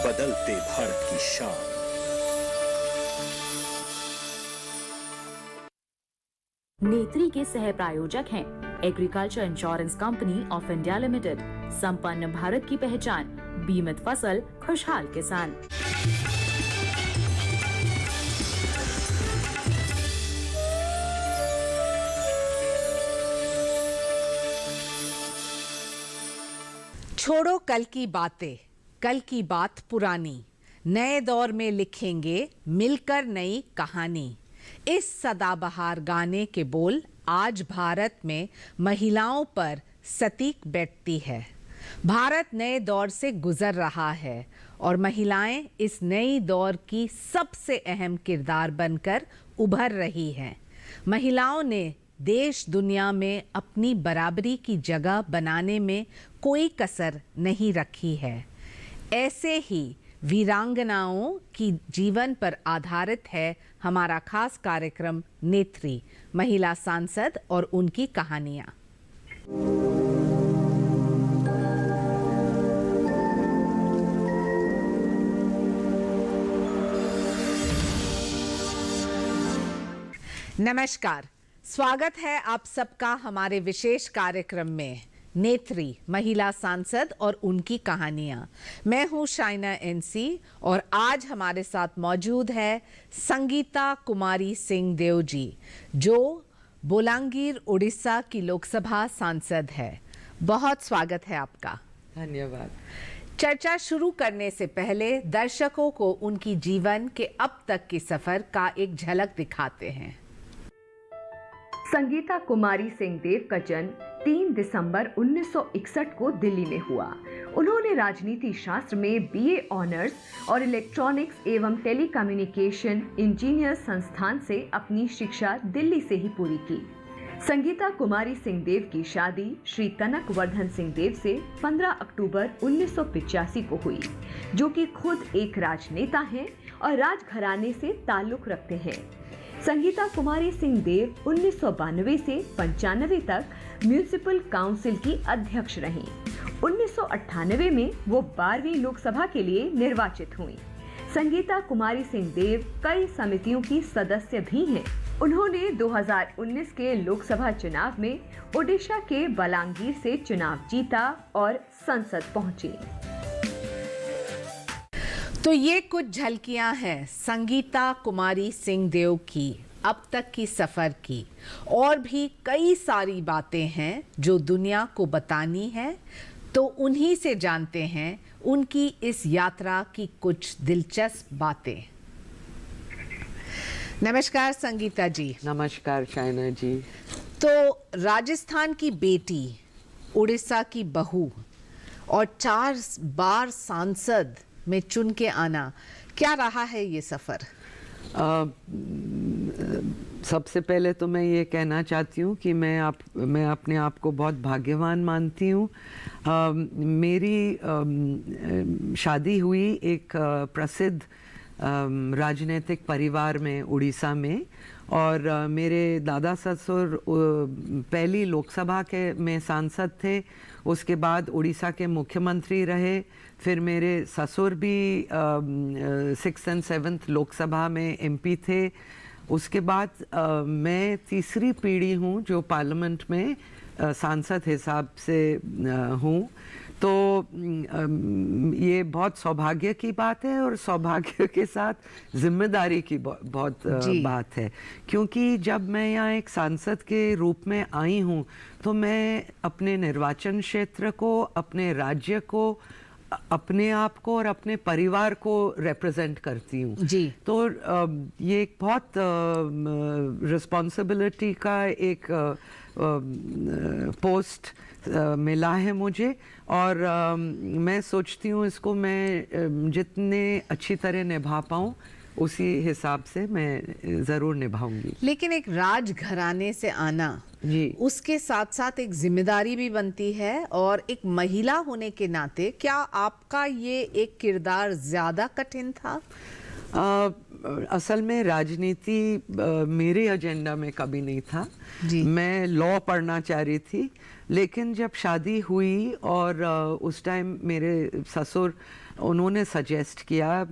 बदलते भारत की शान। नेत्री के सह प्रायोजक हैं agriculture insurance company of India limited. संपन्न भारत की पहचान, बीमित फसल, खुशहाल किसान। छोड़ो कल की बातें, कल की बात पुरानी, नए दौर में लिखेंगे मिलकर नई कहानी। इस सदाबहार गाने के बोल आज भारत में महिलाओं पर सटीक बैठती है। भारत नए दौर से गुजर रहा है और महिलाएं इस नई दौर की सबसे अहम किरदार बनकर उभर रही हैं। महिलाओं ने देश दुनिया में अपनी बराबरी की जगह बनाने में कोई कसर नहीं रखी है। ऐसे ही वीरांगनाओं की जीवन पर आधारित है हमारा खास कार्यक्रम नेत्री, महिला सांसद और उनकी कहानियां। नमस्कार, स्वागत है आप सबका हमारे विशेष कार्यक्रम में नेत्री, महिला सांसद और उनकी कहानियां। मैं हूं शाइना एनसी और आज हमारे साथ मौजूद है संगीता कुमारी सिंह देव जी, जो बोलांगीर उड़ीसा की लोकसभा सांसद है। बहुत स्वागत है आपका। धन्यवाद। चर्चा शुरू करने से पहले दर्शकों को उनकी जीवन के अब तक के सफर का एक झलक दिखाते हैं। संगीता कुमारी सिंह देव का जन्म 3 दिसंबर 1961 को दिल्ली में हुआ। उन्होंने राजनीति शास्त्र में बीए ऑनर्स और इलेक्ट्रॉनिक्स एवं टेलीकम्युनिकेशन इंजीनियर संस्थान से अपनी शिक्षा दिल्ली से ही पूरी की। संगीता कुमारी सिंह देव की शादी श्री कनक वर्धन सिंह देव से 15 अक्टूबर 1985 को हुई, जो कि खुद एक राजनेता हैं और राजघराने से ताल्लुक रखते हैं। संगीता कुमारी सिंह देव 1992 से 95 तक म्यूनिसिपल काउंसिल की अध्यक्ष रहीं। 1998 में वो 12वीं लोकसभा के लिए निर्वाचित हुईं। संगीता कुमारी सिंह देव कई समितियों की सदस्य भी हैं। उन्होंने 2019 के लोकसभा चुनाव में ओडिशा के बलांगीर से चुनाव जीता और संसद पहुंची। तो ये कुछ झलकियां हैं संगीता कुमारी सिंह देव की अब तक की सफर की। और भी कई सारी बातें हैं जो दुनिया को बतानी है, तो उन्हीं से जानते हैं उनकी इस यात्रा की कुछ दिलचस्प बातें। नमस्कार संगीता जी। नमस्कार शाइना जी। तो राजस्थान की बेटी, उड़ीसा की बहू और 4 बार सांसद में चुन के आना, क्या रहा है ये सफ़र? सबसे पहले तो मैं ये कहना चाहती हूँ कि मैं अपने आप को बहुत भाग्यवान मानती हूँ। मेरी शादी हुई एक प्रसिद्ध राजनीतिक परिवार में उड़ीसा में, और मेरे दादा ससुर पहली लोकसभा में सांसद थे, उसके बाद उड़ीसा के मुख्यमंत्री रहे। फिर मेरे ससुर भी 6th and 7th लोकसभा में एमपी थे। उसके बाद मैं तीसरी पीढ़ी हूँ जो पार्लियामेंट में सांसद हिसाब से हूँ। तो ये बहुत सौभाग्य की बात है और सौभाग्य के साथ जिम्मेदारी की बहुत बात है, क्योंकि जब मैं यहाँ एक सांसद के रूप में आई हूँ तो मैं अपने निर्वाचन क्षेत्र को, अपने राज्य को, अपने आप को और अपने परिवार को रिप्रेजेंट करती हूँ जी। तो ये एक बहुत रिस्पॉन्सिबिलिटी का एक पोस्ट मिला है मुझे, और मैं सोचती हूँ इसको मैं जितने अच्छी तरह निभा पाऊँ उसी हिसाब से मैं ज़रूर निभाऊंगी। लेकिन एक राजघराने से आना जी, उसके साथ साथ एक जिम्मेदारी भी बनती है, और एक महिला होने के नाते क्या आपका ये एक किरदार ज़्यादा कठिन था? असल में राजनीति मेरे एजेंडा में कभी नहीं था जी। मैं लॉ पढ़ना चाह रही थी, लेकिन जब शादी हुई और उस टाइम मेरे ससुर उन्होंने सजेस्ट किया,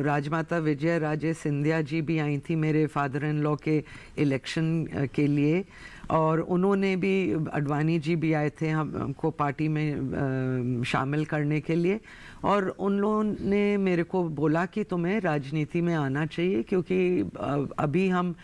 राजमाता विजय राजे सिंधिया जी भी आई थी मेरे फादर इन लॉ के इलेक्शन के लिए, और उन्होंने भी, अडवाणी जी भी आए थे हमको पार्टी में शामिल करने के लिए, और उन लोगों ने मेरे को बोला कि तुम्हें राजनीति में आना चाहिए क्योंकि अभी हम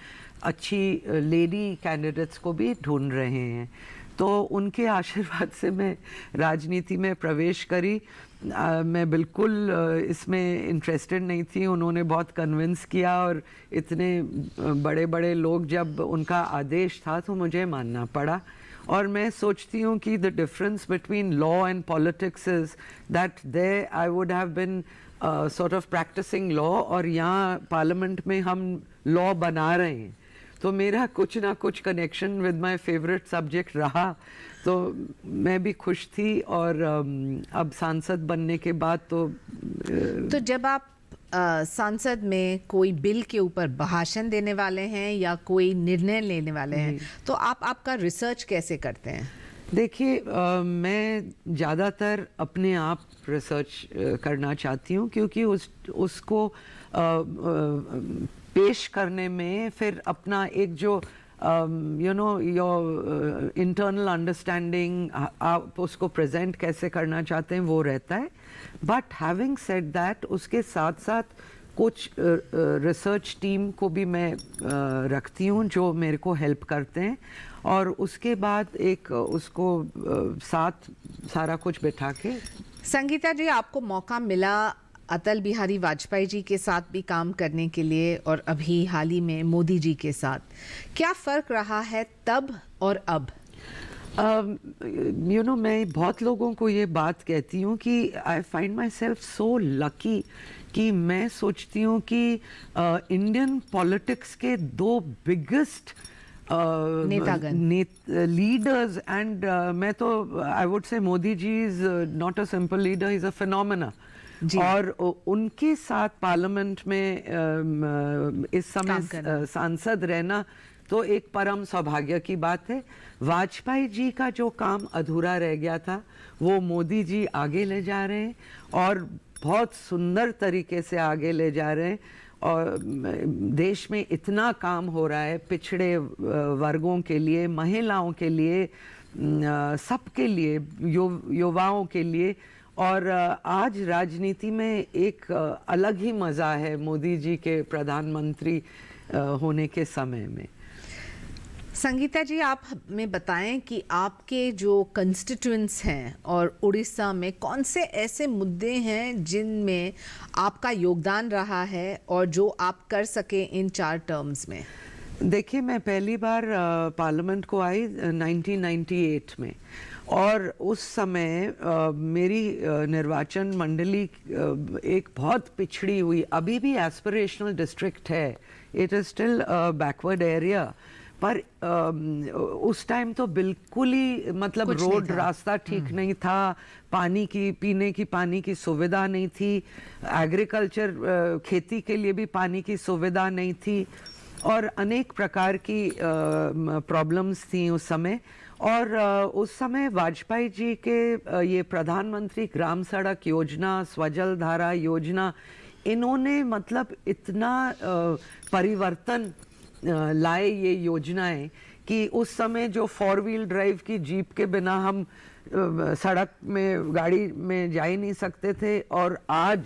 अच्छी लेडी कैंडिडेट्स को भी ढूंढ रहे हैं। तो उनके आशीर्वाद से मैं राजनीति में प्रवेश करी। मैं बिल्कुल इसमें इंटरेस्टेड नहीं थी, उन्होंने बहुत कन्विंस किया, और इतने बड़े बड़े लोग जब उनका आदेश था तो मुझे मानना पड़ा। और मैं सोचती हूँ कि the difference between law and politics is that there I would have been sort of practising law, और यहाँ पार्लियामेंट में हम लॉ बना रहे हैं। तो मेरा कुछ ना कुछ connection with my favourite subject रहा, तो मैं भी खुश थी। और अब सांसद बनने के बाद तो जब आप संसद में कोई बिल के ऊपर भाषण देने वाले हैं या कोई निर्णय लेने वाले हैं, तो आप आपका रिसर्च कैसे करते हैं? देखिए, मैं ज़्यादातर अपने आप रिसर्च करना चाहती हूँ, क्योंकि उसको पेश करने में फिर अपना एक जो योर इंटरनल अंडरस्टैंडिंग, आप उसको प्रेजेंट कैसे करना चाहते हैं वो रहता है। बट हैविंग सेड दैट, उसके साथ साथ कुछ रिसर्च टीम को भी मैं रखती हूँ जो मेरे को हेल्प करते हैं, और उसके बाद एक उसको साथ सारा कुछ बिठा के। संगीता जी, आपको मौका मिला अटल बिहारी वाजपेयी जी के साथ भी काम करने के लिए, और अभी हाल ही में मोदी जी के साथ, क्या फ़र्क रहा है तब और अब? मैं बहुत लोगों को ये बात कहती हूँ कि I find my self so lucky कि मैं सोचती हूँ कि इंडियन पॉलिटिक्स के दो बिगेस्ट लीडर्स, एंड मैं तो I would say Modi ji is not a simple leader, is a phenomena. और उनके साथ पार्लियामेंट में इस समय सांसद रहना तो एक परम सौभाग्य की बात है। वाजपेयी जी का जो काम अधूरा रह गया था वो मोदी जी आगे ले जा रहे हैं, और बहुत सुंदर तरीके से आगे ले जा रहे हैं। और देश में इतना काम हो रहा है पिछड़े वर्गों के लिए, महिलाओं के लिए, सबके लिए, युवाओं के लिए। और आज राजनीति में एक अलग ही मज़ा है मोदी जी के प्रधानमंत्री होने के समय में। संगीता जी, आप हमें बताएं कि आपके जो कंस्टिट्यूएंट्स हैं और उड़ीसा में कौन से ऐसे मुद्दे हैं जिनमें आपका योगदान रहा है और जो आप कर सके इन 4 टर्म्स में? देखिए, मैं पहली बार पार्लियामेंट को आई 1998 में, और उस समय मेरी निर्वाचन मंडली एक बहुत पिछड़ी हुई, अभी भी एस्पिरेशनल डिस्ट्रिक्ट है, it is still backward area, पर उस टाइम तो बिल्कुल ही मतलब रोड रास्ता ठीक नहीं था, पानी की, पीने की पानी की सुविधा नहीं थी, एग्रीकल्चर खेती के लिए भी पानी की सुविधा नहीं थी, और अनेक प्रकार की प्रॉब्लम्स थी उस समय। और उस समय वाजपेयी जी के ये प्रधानमंत्री ग्राम सड़क योजना, स्वजल धारा योजना, इन्होंने मतलब इतना परिवर्तन लाए ये योजनाएं कि उस समय जो 4 व्हील ड्राइव की जीप के बिना हम सड़क में, गाड़ी में जा ही नहीं सकते थे, और आज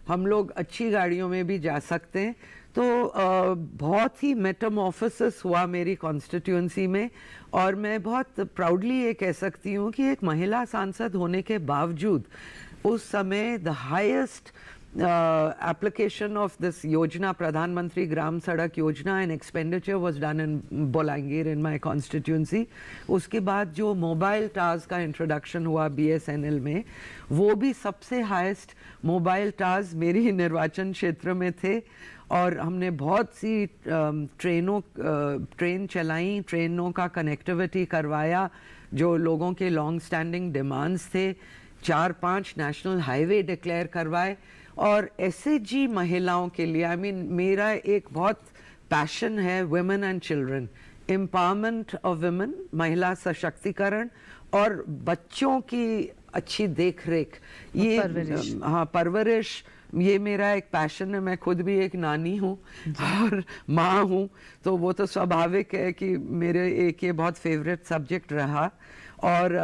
हम लोग अच्छी गाड़ियों में भी जा सकते हैं। तो बहुत ही मेटामॉर्फोसिस हुआ मेरी कॉन्स्टिट्यूएंसी में, और मैं बहुत प्राउडली ये कह सकती हूँ कि एक महिला सांसद होने के बावजूद उस समय the highest application of this yojana, प्रधानमंत्री ग्राम सड़क योजना, and expenditure was done in Bolangir in my constituency. उसके बाद जो मोबाइल टावर्स का इंट्रोडक्शन हुआ BSNL में, वो भी सबसे हाईएस्ट मोबाइल टावर्स मेरी निर्वाचन क्षेत्र में थे, और हमने बहुत सी ट्रेन चलाई, ट्रेनों का कनेक्टिविटी करवाया जो लोगों के लॉन्ग स्टैंडिंग डिमांड्स थे, 4-5 नेशनल हाईवे डिक्लेयर करवाए, और SHG महिलाओं के लिए, आई मीन मेरा एक बहुत पैशन है women and children, empowerment of women, महिला सशक्तिकरण, और बच्चों की अच्छी देख रेख, ये परवरिश। हाँ परवरिश, ये मेरा एक पैशन है। मैं खुद भी एक नानी हूँ और माँ हूँ, तो वो तो स्वाभाविक है कि मेरे एक ये बहुत फेवरेट सब्जेक्ट रहा। और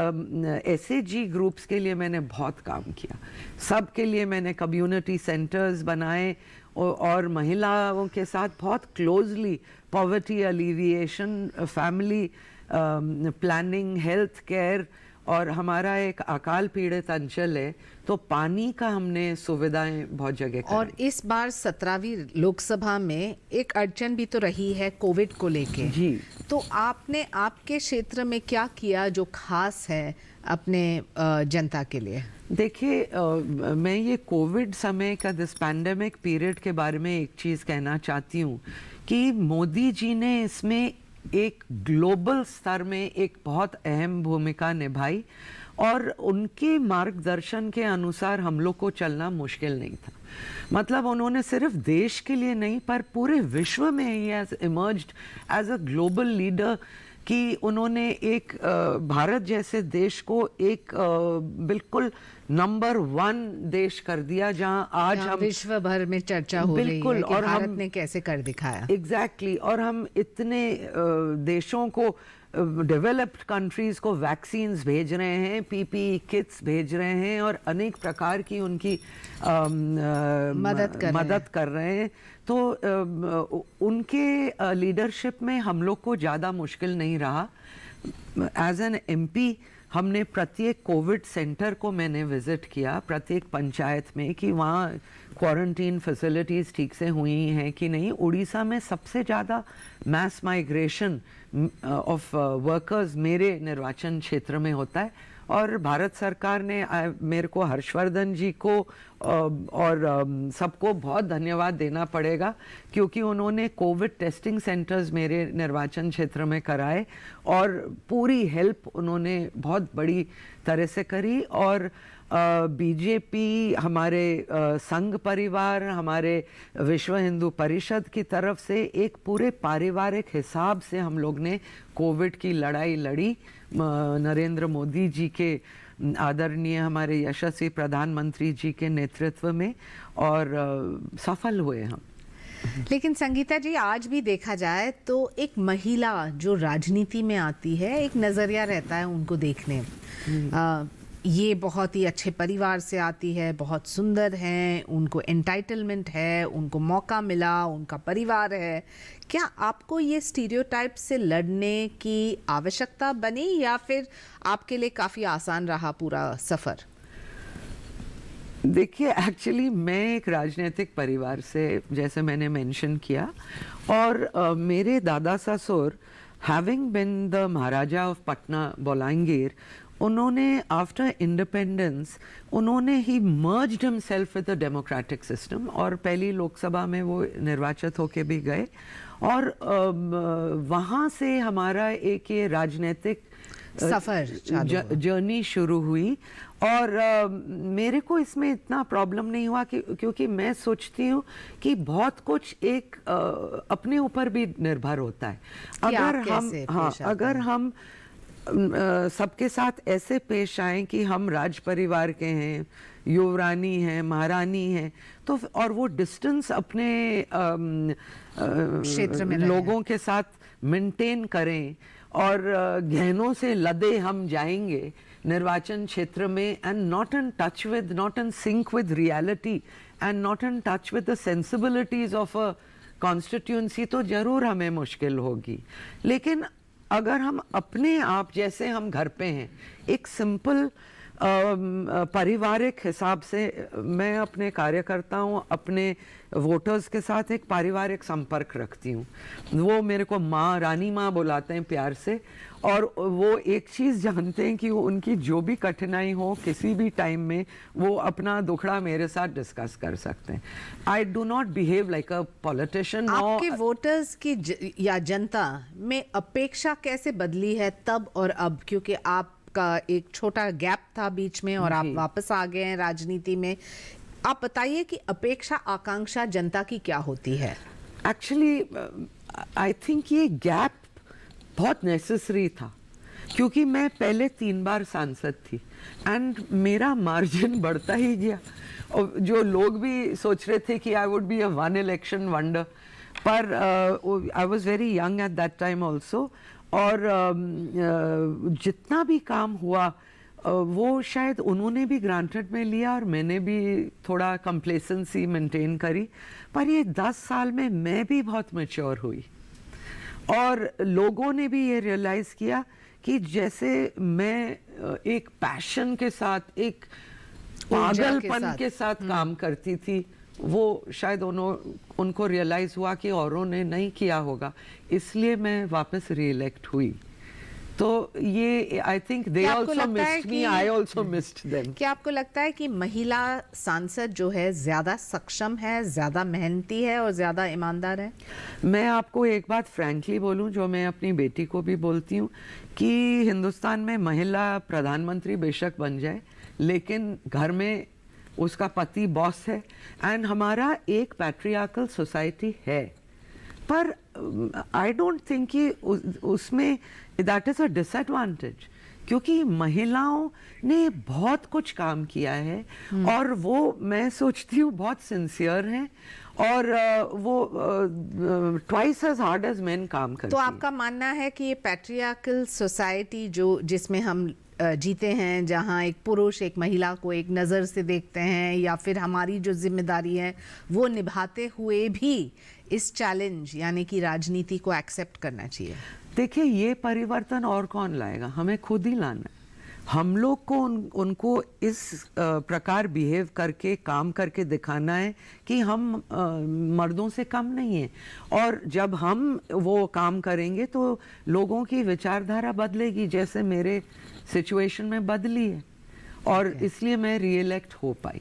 SAG ग्रुप्स के लिए मैंने बहुत काम किया, सब के लिए मैंने कम्युनिटी सेंटर्स बनाए और महिलाओं के साथ बहुत closely poverty alleviation, family planning, health care, और हमारा एक अकाल पीड़ित अंचल है तो पानी का हमने सुविधाएं बहुत जगह कराई। और इस बार 17वीं लोकसभा में एक अड़चन भी तो रही है कोविड को लेके जी। तो आपने आपके क्षेत्र में क्या किया जो खास है अपने जनता के लिए? देखिए, मैं ये कोविड समय का, दिस पैंडेमिक पीरियड के बारे में एक चीज़ कहना चाहती हूँ कि मोदी जी ने इसमें एक ग्लोबल स्तर में एक बहुत अहम भूमिका निभाई और उनके मार्गदर्शन के अनुसार हम लोग को चलना मुश्किल नहीं था। मतलब उन्होंने सिर्फ देश के लिए नहीं पर पूरे विश्व में ही has emerged as a global leader कि उन्होंने एक भारत जैसे देश को एक बिल्कुल नंबर 1 देश कर दिया, जहां आज हम विश्व भर में चर्चा हो रही है कि और भारत हम ने कैसे कर दिखाया। एग्जैक्टली और हम इतने देशों को, डेवलप्ड कंट्रीज को वैक्सीन्स भेज रहे हैं, PPE किट्स भेज रहे हैं और अनेक प्रकार की उनकी मदद कर रहे हैं। तो उनके लीडरशिप में हम लोग को ज़्यादा मुश्किल नहीं रहा। एज एन MP हमने प्रत्येक कोविड सेंटर को मैंने विज़िट किया, प्रत्येक पंचायत में, कि वहाँ क्वारंटीन फैसिलिटीज़ ठीक से हुई हैं कि नहीं। उड़ीसा में सबसे ज़्यादा मैस माइग्रेशन ऑफ वर्कर्स मेरे निर्वाचन क्षेत्र में होता है और भारत सरकार ने मेरे को, हर्षवर्धन जी को और सबको बहुत धन्यवाद देना पड़ेगा क्योंकि उन्होंने कोविड टेस्टिंग सेंटर्स मेरे निर्वाचन क्षेत्र में कराए और पूरी हेल्प उन्होंने बहुत बड़ी तरह से करी। और बीजेपी, हमारे संघ परिवार, हमारे विश्व हिंदू परिषद की तरफ से एक पूरे पारिवारिक हिसाब से हम लोग ने कोविड की लड़ाई लड़ी। नरेंद्र मोदी जी के आदरणीय हमारे यशस्वी प्रधानमंत्री जी के नेतृत्व में, और सफल हुए हम। लेकिन संगीता जी, आज भी देखा जाए तो एक महिला जो राजनीति में आती है, एक नजरिया रहता है उनको देखने, ये बहुत ही अच्छे परिवार से आती है, बहुत सुंदर हैं, उनको एंटाइटलमेंट है, उनको मौका मिला, उनका परिवार है। क्या आपको ये स्टीरियोटाइप से लड़ने की आवश्यकता बनी या फिर आपके लिए काफ़ी आसान रहा पूरा सफ़र? देखिए, एक्चुअली मैं एक राजनीतिक परिवार से, जैसे मैंने मेंशन किया, और मेरे दादा ससुर, having been the Maharaja of Patna Bolangir, उन्होंने आफ्टर इंडिपेंडेंस उन्होंने ही merged himself with the democratic system और पहली लोकसभा में वो निर्वाचित होके भी गए और वहाँ से हमारा एक ये राजनीतिक सफर जर्नी शुरू हुई। और मेरे को इसमें इतना प्रॉब्लम नहीं हुआ क्योंकि मैं सोचती हूँ कि बहुत कुछ एक अपने ऊपर भी निर्भर होता है। अगर हम सबके साथ ऐसे पेश आए कि हम राज परिवार के हैं, युवरानी हैं, महारानी हैं, तो और वो डिस्टेंस अपने क्षेत्र में लोगों के साथ मेंटेन करें और गहनों से लदे हम जाएंगे निर्वाचन क्षेत्र में, and not in touch with, not in sync with reality and not in touch with the sensibilities of a constituency, तो जरूर हमें मुश्किल होगी। लेकिन अगर हम अपने आप, जैसे हम घर पे हैं, एक सिंपल पारिवारिक हिसाब से, मैं अपने कार्यकर्ताओं, अपने वोटर्स के साथ एक पारिवारिक संपर्क रखती हूँ। वो मेरे को माँ, रानी माँ बुलाते हैं प्यार से, और वो एक चीज़ जानते हैं कि वो उनकी जो भी कठिनाई हो किसी भी टाइम में वो अपना दुखड़ा मेरे साथ डिस्कस कर सकते हैं। I do not behave like a politician. आपके वोटर्स की या जनता में अपेक्षा कैसे बदली है तब और अब, क्योंकि आपका एक छोटा गैप था बीच में और आप वापस आ गए हैं राजनीति में। आप बताइए कि अपेक्षा, आकांक्षा जनता की क्या होती है? एक्चुअली आई थिंक ये गैप बहुत नेसेसरी था क्योंकि मैं पहले 3 बार सांसद थी एंड मेरा मार्जिन बढ़ता ही गया, और जो लोग भी सोच रहे थे कि I would be a one election wonder, पर I was very young at that time also, और जितना भी काम हुआ वो शायद उन्होंने भी ग्रांटेड में लिया और मैंने भी थोड़ा कंप्लेसेंसी मेंटेन करी, पर ये 10 साल में मैं भी बहुत मैच्योर हुई और लोगों ने भी ये रियलाइज़ किया कि जैसे मैं एक पैशन के साथ, एक पागलपन के साथ काम करती थी, वो शायद उनको रियलाइज़ हुआ कि औरों ने नहीं किया होगा, इसलिए मैं वापस रीइलेक्ट हुई। तो ये I think they also missed me, I also missed them. क्या आपको लगता है कि महिला सांसद जो है ज्यादा सक्षम है, ज्यादा मेहनती है और ज्यादा ईमानदार है? मैं आपको एक बात फ्रैंकली बोलूं, जो मैं अपनी बेटी को भी बोलती हूँ, कि हिंदुस्तान में महिला प्रधानमंत्री बेशक बन जाए, लेकिन घर में उसका पति बॉस है, एंड हमारा एक पैट्रियार्कल सोसाइटी है, पर आई डोंट थिंक कि उसमें दैट इज़ अ डिसएडवांटेज, क्योंकि महिलाओं ने बहुत कुछ काम किया है और वो मैं सोचती हूँ बहुत सिंसियर हैं और वो twice as hard as men काम करती तो हैं। आपका मानना है कि ये पैट्रियार्कल सोसाइटी जिसमें हम जीते हैं, जहाँ एक पुरुष एक महिला को एक नज़र से देखते हैं, या फिर हमारी जो जिम्मेदारी है वो निभाते हुए भी इस चैलेंज यानी कि राजनीति को एक्सेप्ट करना चाहिए? देखिए, ये परिवर्तन और कौन लाएगा, हमें खुद ही लाना है। हम लोग को उनको इस प्रकार बिहेव करके काम करके दिखाना है कि हम मर्दों से कम नहीं हैं, और जब हम वो काम करेंगे तो लोगों की विचारधारा बदलेगी, जैसे मेरे सिचुएशन में बदली है, और इसलिए मैं रीइलेक्ट हो पाई।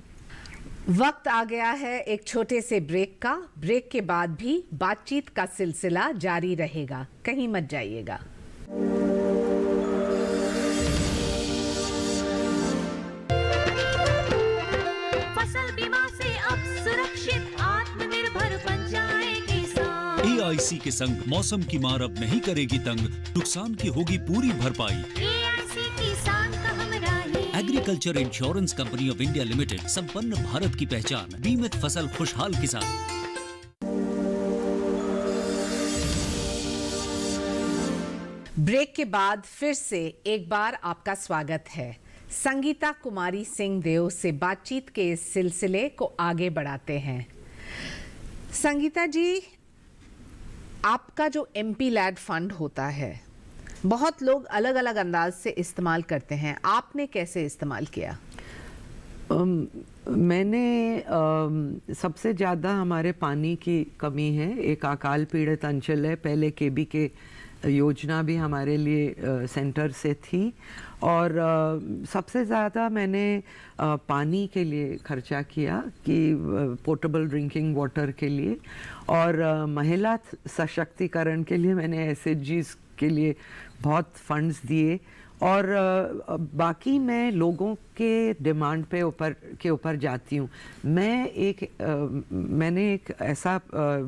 वक्त आ गया है एक छोटे से ब्रेक का। ब्रेक के बाद भी बातचीत का सिलसिला जारी रहेगा, कहीं मत जाइएगा। फसल बीमा से अब सुरक्षित आत्मनिर्भर बन जाए किसान। AIC के संग मौसम की मार अब नहीं करेगी तंग, नुकसान की होगी पूरी भरपाई। AIC किसान का हमराही। Agriculture insurance company of India limited, संपन्न भारत की पहचान, बीमित फसल खुशहाल किसान। ब्रेक के बाद फिर से एक बार आपका स्वागत है। संगीता कुमारी सिंह देव से बातचीत के इस सिलसिले को आगे बढ़ाते हैं। संगीता जी, आपका जो MP लैड फंड होता है, बहुत लोग अलग अलग अंदाज से इस्तेमाल करते हैं, आपने कैसे इस्तेमाल किया? मैंने सबसे ज़्यादा हमारे पानी की कमी है, एक अकाल पीड़ित अंचल है, पहले KB के योजना भी हमारे लिए सेंटर से थी, और सबसे ज़्यादा मैंने पानी के लिए खर्चा किया कि पोर्टेबल ड्रिंकिंग वाटर के लिए, और महिला सशक्तिकरण के लिए मैंने SHGs के लिए बहुत फंड्स दिए, और बाकी मैं लोगों के डिमांड पे ऊपर जाती हूँ। मैंने एक ऐसा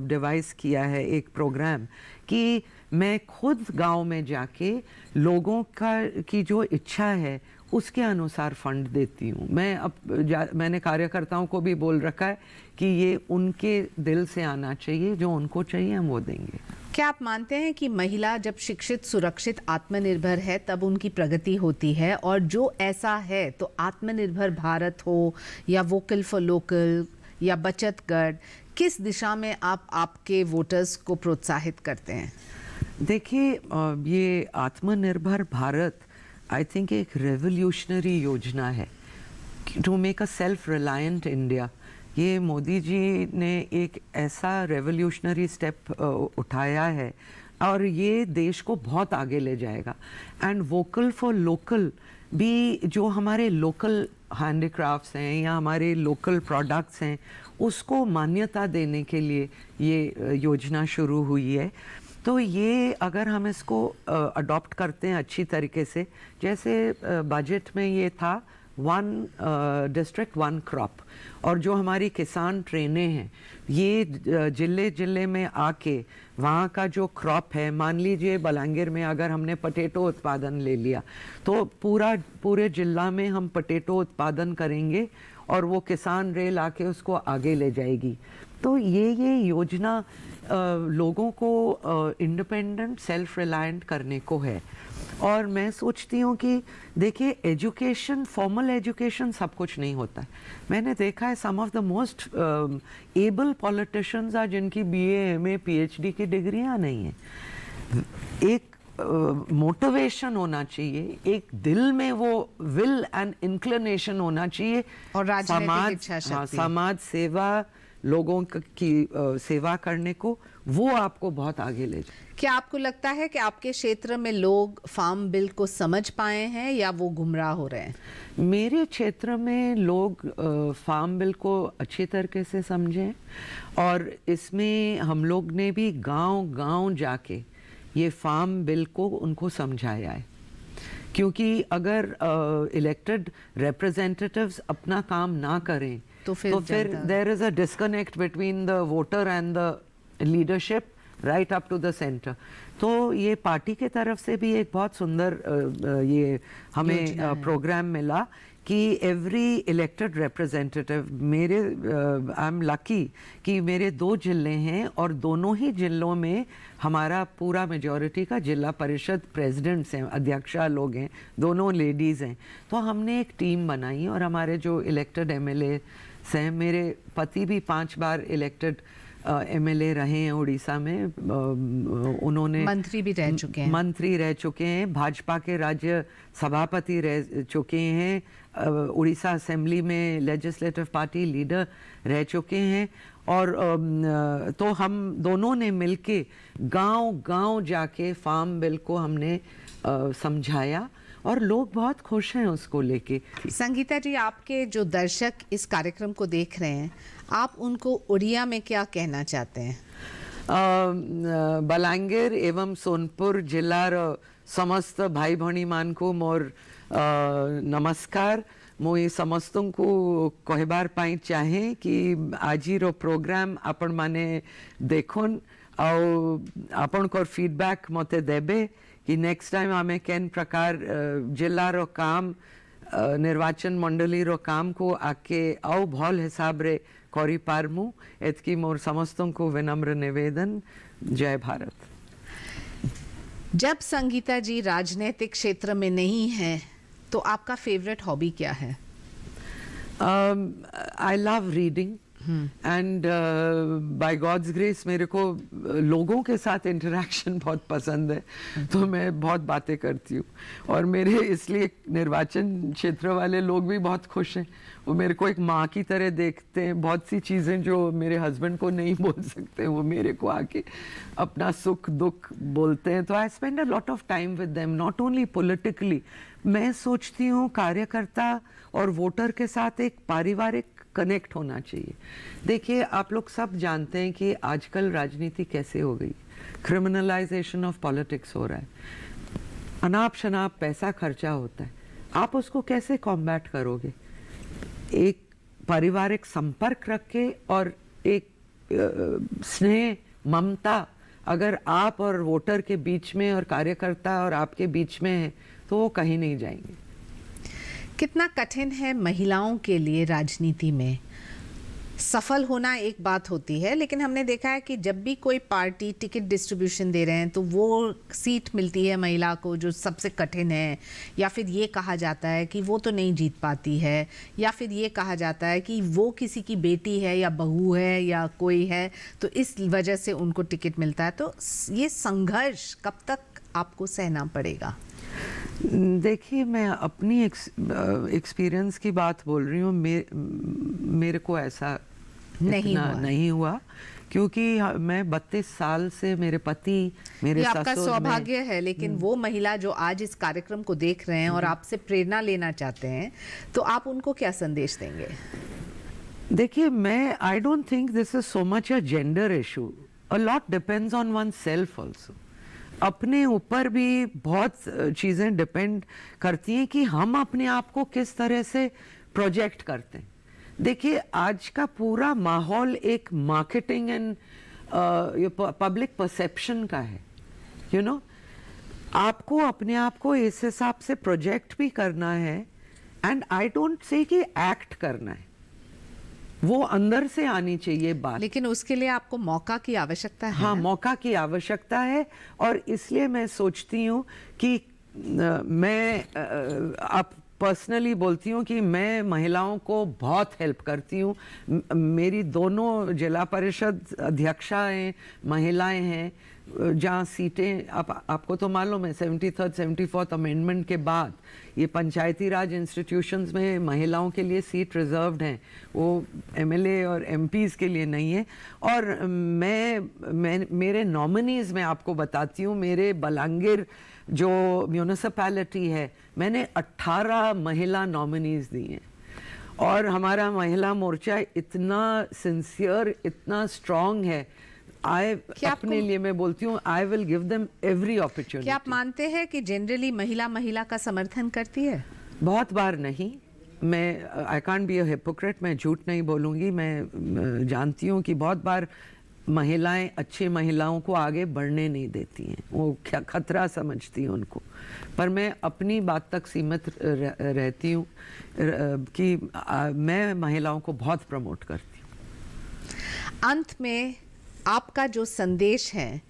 डिवाइस किया है, एक प्रोग्राम, कि मैं खुद गांव में जाके लोगों की जो इच्छा है उसके अनुसार फंड देती हूँ। मैंने कार्यकर्ताओं को भी बोल रखा है कि ये उनके दिल से आना चाहिए, जो उनको चाहिए हम वो देंगे। क्या आप मानते हैं कि महिला जब शिक्षित, सुरक्षित, आत्मनिर्भर है तब उनकी प्रगति होती है, और जो ऐसा है तो आत्मनिर्भर भारत हो या वोकल फॉर लोकल या बचत गढ़, किस दिशा में आप आपके वोटर्स को प्रोत्साहित करते हैं? देखिए, ये आत्मनिर्भर भारत आई थिंक एक रेवोल्यूशनरी योजना है to make a self reliant India. ये मोदी जी ने एक ऐसा रेवोल्यूशनरी स्टेप उठाया है, और ये देश को बहुत आगे ले जाएगा। एंड वोकल फॉर लोकल भी, जो हमारे लोकल हैंडीक्राफ्ट्स हैं या हमारे लोकल प्रोडक्ट्स हैं, उसको मान्यता देने के लिए ये योजना शुरू हुई है। तो ये अगर हम इसको अडॉप्ट करते हैं अच्छी तरीके से, जैसे बजट में ये था वन डिस्ट्रिक्ट वन क्रॉप। और जो हमारी किसान ट्रेनें हैं ये जिले जिले में आके वहाँ का जो क्रॉप है, मान लीजिए बलांगीर में अगर हमने पटेटो उत्पादन ले लिया तो पूरे जिला में हम पटेटो उत्पादन करेंगे और वो किसान रेल आके उसको आगे ले जाएगी। तो ये योजना लोगों को इंडिपेंडेंट सेल्फ रिलायंट करने को है। और मैं सोचती हूँ कि देखिए एजुकेशन, फॉर्मल एजुकेशन सब कुछ नहीं होता है। मैंने देखा है some of the most able politicians आज जिनकी BA MA PhD की डिग्रियाँ नहीं हैं। एक मोटिवेशन होना चाहिए, एक दिल में वो विल एंड इंक्लिनेशन होना चाहिए और राजनीतिक इच्छा शक्ति। समाज सेवा, लोगों की सेवा करने को, वो आपको बहुत आगे ले जाए। क्या आपको लगता है कि आपके क्षेत्र में लोग फार्म बिल को समझ पाए हैं या वो गुमराह हो रहे हैं? मेरे क्षेत्र में लोग फार्म बिल को अच्छी तरीके से समझें और इसमें हम लोग ने भी गांव-गांव जाके ये फार्म बिल को उनको समझाया है। क्योंकि अगर इलेक्टेड रिप्रेजेंटेटिव्स अपना काम ना करें तो फिर there is a disconnect between the voter and the leadership right up to the centre. तो ये पार्टी के तरफ से भी एक बहुत सुंदर ये हमें प्रोग्राम मिला कि एवरी इलेक्टेड रिप्रेजेंटेटिव, मेरे आई एम लकी कि मेरे 2 जिले हैं और दोनों ही जिलों में हमारा पूरा मेजॉरिटी का जिला परिषद प्रेसिडेंट्स हैं, अध्यक्षा लोग हैं, दोनों लेडीज़ हैं। तो हमने एक टीम बनाई और हमारे जो इलेक्टेड MLA हैं, मेरे पति भी 5 बार इलेक्टेड MLA रहे हैं उड़ीसा में, उन्होंने मंत्री भी रह चुके हैं, भाजपा के राज्य सभापति रह चुके हैं, उड़ीसा असेंबली में लेजिस्लेटिव पार्टी लीडर रह चुके हैं। और तो हम दोनों ने मिलके गांव-गांव जाके फार्म बिल को हमने समझाया और लोग बहुत खुश हैं उसको लेके। संगीता जी, आपके जो दर्शक इस कार्यक्रम को देख रहे हैं, आप उनको उड़िया में क्या कहना चाहते हैं? बलांगीर एवं सोनपुर जिलार समस्त भाई भणी मान को मोर नमस्कार। मुई समस्तों को कहबार पाई चाहे कि आजिरो प्रोग्राम आपण माने देखुन आपण को फीडबैक मते देबे कि नेक्स्ट टाइम आमे केन प्रकार जिल्लार काम निर्वाचन मंडली रो काम को आके आउ भल हिसाब रे करी पारमु। एतकी मोर समस्तों को विनम्र निवेदन। जय भारत। जब संगीता जी राजनीतिक क्षेत्र में नहीं है तो आपका फेवरेट हॉबी क्या है? I love reading and by God's grace मेरे को लोगों के साथ इंटरेक्शन बहुत पसंद है, तो मैं बहुत बातें करती हूँ और मेरे इसलिए निर्वाचन क्षेत्र वाले लोग भी बहुत खुश हैं। वो मेरे को एक माँ की तरह देखते हैं। बहुत सी चीज़ें जो मेरे हस्बैंड को नहीं बोल सकते वो मेरे को आके अपना सुख दुख बोलते हैं। तो I spend a lot of time with them, not only politically. मैं सोचती हूँ कार्यकर्ता और वोटर के साथ एक पारिवारिक कनेक्ट होना चाहिए। देखिए, आप लोग सब जानते हैं कि आजकल राजनीति कैसे हो गई, क्रिमिनलाइजेशन ऑफ पॉलिटिक्स हो रहा है, अनाप शनाप पैसा खर्चा होता है। आप उसको कैसे कॉम्बैट करोगे? एक पारिवारिक संपर्क रख के और एक स्नेह ममता अगर आप और वोटर के बीच में और कार्यकर्ता और आपके बीच में है तो वो कहीं नहीं जाएंगे। कितना कठिन है महिलाओं के लिए राजनीति में? सफल होना एक बात होती है, लेकिन हमने देखा है कि जब भी कोई पार्टी टिकट डिस्ट्रीब्यूशन दे रहे हैं तो वो सीट मिलती है महिला को जो सबसे कठिन है, या फिर ये कहा जाता है कि वो तो नहीं जीत पाती है, या फिर ये कहा जाता है कि वो किसी की बेटी है या बहू है या कोई है तो इस वजह से उनको टिकट मिलता है। तो ये संघर्ष कब तक आपको सहना पड़ेगा? देखिए, मैं अपनी एक्सपीरियंस की बात बोल रही हूँ। मेरे को ऐसा नहीं हुआ क्योंकि मैं 32 साल से मेरे पति मेरे ये आपका सौभाग्य है। लेकिन वो महिला जो आज इस कार्यक्रम को देख रहे हैं और आपसे प्रेरणा लेना चाहते हैं, तो आप उनको क्या संदेश देंगे? देखिए, मैं I don't think this is so much a gender issue. A lot depends on one self also. अपने ऊपर भी बहुत चीज़ें डिपेंड करती हैं कि हम अपने आप को किस तरह से प्रोजेक्ट करते हैं। देखिए, आज का पूरा माहौल एक मार्केटिंग एंड पब्लिक परसेप्शन का है। यू नो, आपको अपने आप को इस हिसाब से प्रोजेक्ट भी करना है, एंड आई डोंट से कि एक्ट करना है, वो अंदर से आनी चाहिए बात। लेकिन उसके लिए आपको मौका की आवश्यकता है। हाँ, मौका की आवश्यकता है, और इसलिए मैं सोचती हूँ कि मैं आप पर्सनली बोलती हूँ कि मैं महिलाओं को बहुत हेल्प करती हूँ। मेरी दोनों जिला परिषद अध्यक्षाएं महिलाएं हैं, जहाँ सीटें आपको तो मालूम है 73rd 74th अमेंडमेंट के बाद ये पंचायती राज इंस्टीट्यूशंस में महिलाओं के लिए सीट रिजर्व्ड हैं, वो एमएलए और एमपीज़ के लिए नहीं है। और मैं मेरे नॉमिनीज़ में आपको बताती हूँ, मेरे बलांगीर जो म्यूनिसिपैलिटी है, मैंने 18 महिला नॉमिनीज़ दी हैं, और हमारा महिला मोर्चा इतना सिंसियर, इतना स्ट्रॉन्ग है। अपने लिए मैं बोलती हूँ, I will give them every opportunity. क्या आप मानते हैं कि जनरली महिला का समर्थन करती है? बहुत बार नहीं। मैं I can't be a hypocrite, मैं झूठ नहीं बोलूँगी। मैं जानती हूँ कि बहुत बार महिलाएं अच्छी महिलाओं को आगे बढ़ने नहीं देती हैं, वो क्या खतरा समझती हैं उनको। पर मैं अपनी बात तक सीमित रहती हूँ कि मैं महिलाओं को बहुत प्रमोट करती हूँ। अंत में आपका जो संदेश है,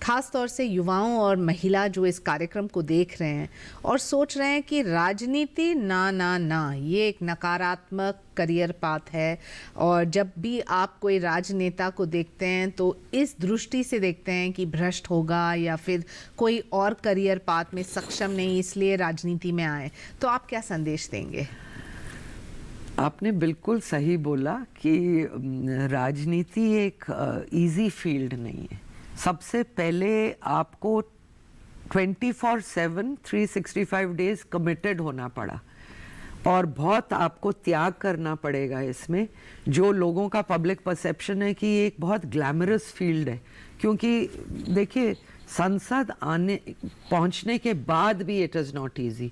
खास तौर से युवाओं और महिला जो इस कार्यक्रम को देख रहे हैं और सोच रहे हैं कि राजनीति ना ये एक नकारात्मक करियर पाथ है, और जब भी आप कोई राजनेता को देखते हैं तो इस दृष्टि से देखते हैं कि भ्रष्ट होगा या फिर कोई और करियर पाथ में सक्षम नहीं, इसलिए राजनीति में आए, तो आप क्या संदेश देंगे? आपने बिल्कुल सही बोला कि राजनीति एक इजी फील्ड नहीं है। सबसे पहले आपको 24/7 365 डेज कमिटेड होना पड़ा, और बहुत आपको त्याग करना पड़ेगा इसमें। जो लोगों का पब्लिक परसेप्शन है कि ये एक बहुत ग्लैमरस फील्ड है, क्योंकि देखिए संसद पहुंचने के बाद भी इट इज़ नॉट इजी।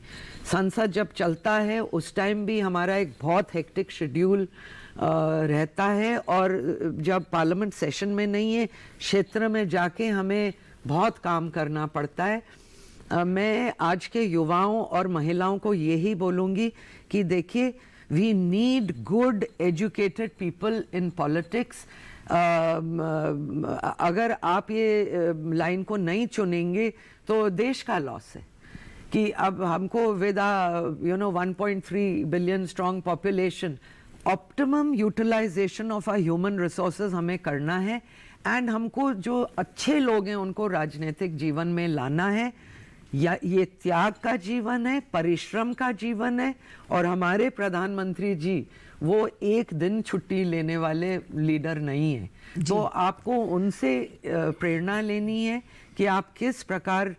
संसद जब चलता है उस टाइम भी हमारा एक बहुत हेक्टिक शेड्यूल रहता है, और जब पार्लियामेंट सेशन में नहीं है, क्षेत्र में जाके हमें बहुत काम करना पड़ता है। मैं आज के युवाओं और महिलाओं को यही बोलूँगी कि देखिए, we need good educated people in politics. अगर आप ये लाइन को नहीं चुनेंगे तो देश का लॉस है कि अब हमको with 1.3 billion strong population optimum utilisation of our human resources हमें करना है, एंड हमको जो अच्छे लोग हैं उनको राजनीतिक जीवन में लाना है। या ये त्याग का जीवन है, परिश्रम का जीवन है, और हमारे प्रधानमंत्री जी वो एक दिन छुट्टी लेने वाले लीडर नहीं है। तो आपको उनसे प्रेरणा लेनी है कि आप किस प्रकार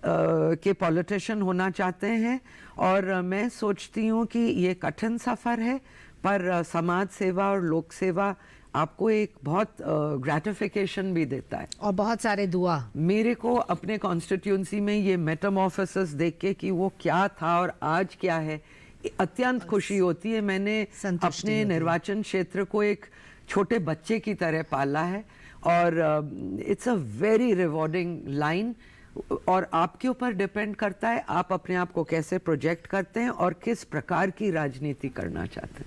के पॉलिटिशियन होना चाहते हैं। और मैं सोचती हूँ कि ये कठिन सफ़र है, पर समाज सेवा और लोक सेवा आपको एक बहुत ग्रेटिफिकेशन भी देता है, और बहुत सारे दुआ। मेरे को अपने कॉन्स्टिट्यूंसी में ये मेटामॉर्फोसिस देख के कि वो क्या था और आज क्या है, अत्यंत खुशी होती है। मैंने अपने निर्वाचन क्षेत्र को एक छोटे बच्चे की तरह पाला है, और it's a very rewarding line. और आपके ऊपर डिपेंड करता है आप अपने आप को कैसे प्रोजेक्ट करते हैं और किस प्रकार की राजनीति करना चाहते हैं।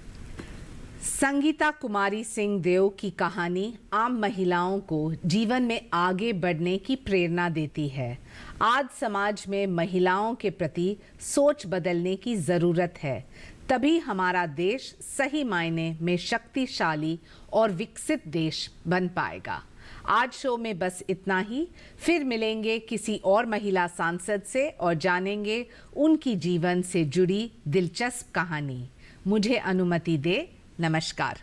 संगीता कुमारी सिंह देव की कहानी आम महिलाओं को जीवन में आगे बढ़ने की प्रेरणा देती है। आज समाज में महिलाओं के प्रति सोच बदलने की ज़रूरत है, तभी हमारा देश सही मायने में शक्तिशाली और विकसित देश बन पाएगा। आज शो में बस इतना ही, फिर मिलेंगे किसी और महिला सांसद से और जानेंगे उनकी जीवन से जुड़ी दिलचस्प कहानी। मुझे अनुमति दे, नमस्कार।